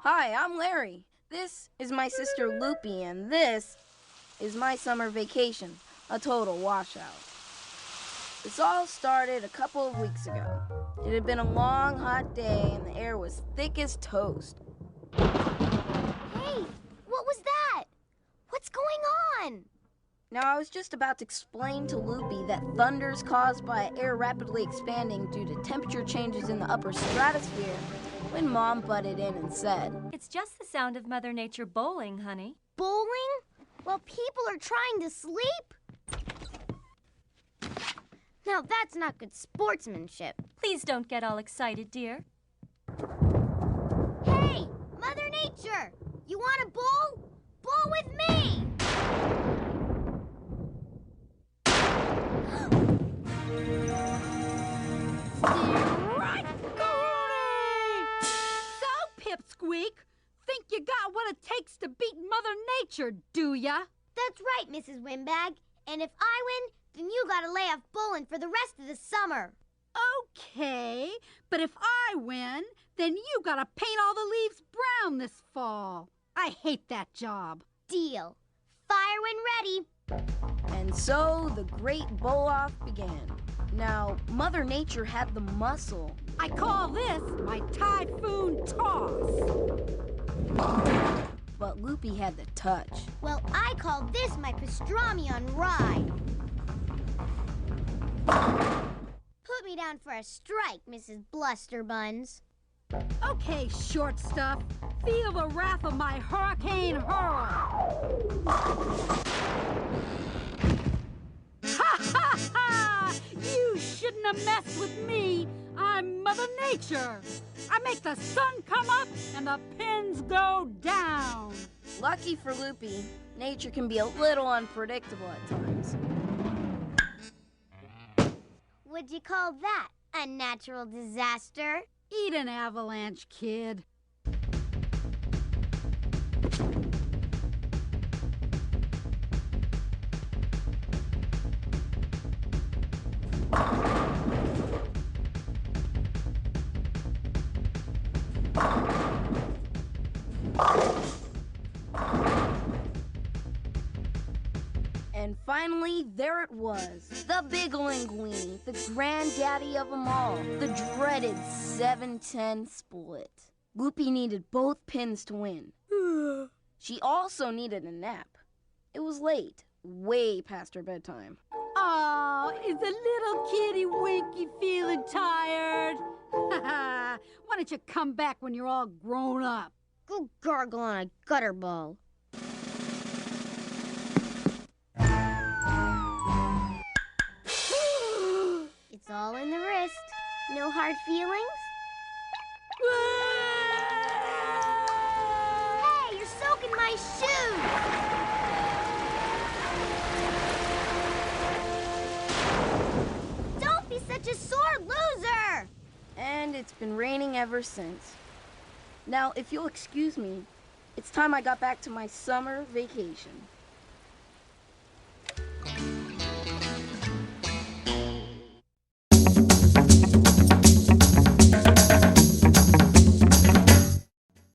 Hi, I'm Larry. This is my sister Loopy, and this is my summer vacation, a total washout. This all started a couple of weeks ago. It had been a long, hot day, and the air was thick as toast. Hey, what was that? What's going on? Now, I was just about to explain to Loopy that thunder's caused by air rapidly expanding due to temperature changes in the upper stratosphere when Mom butted in and said, "It's just the sound of Mother Nature bowling, honey." Bowling? While people are trying to sleep? Now that's not good sportsmanship. Please don't get all excited, dear. Hey, Mother Nature! You want to bowl? Bowl with me! Pipsqueak, think you got what it takes to beat Mother Nature, do ya? That's right, Mrs. Windbag. And if I win, then you gotta lay off bowling for the rest of the summer. Okay, but if I win, then you gotta paint all the leaves brown this fall. I hate that job. Deal. Fire when ready. And so the great bowl-off began. Now, Mother Nature had the muscle. I call this my typhoon toss. But Loopy had the touch. Well, I call this my pastrami on rye. Put me down for a strike, Mrs. Blusterbuns. Okay, short stuff. Feel the wrath of my hurricane hurl. Ha ha ha! You shouldn't have messed with me. I'm Mother Nature. I make the sun come up and the pins go down. Lucky for Loopy, nature can be a little unpredictable at times. Would you call that a natural disaster? Eat an avalanche, kid. And finally, there it was. The Big Linguini, the granddaddy of them all. The dreaded 7-10 split. Loopy needed both pins to win. She also needed a nap. It was late, way past her bedtime. Oh, is the little kitty Winky feeling tired? Why don't you come back when you're all grown up? Go gargle on a gutter ball. It's all in the wrist. No hard feelings? Hey, you're soaking my shoes! Don't be such a sore loser! And it's been raining ever since. Now, if you'll excuse me, it's time I got back to my summer vacation.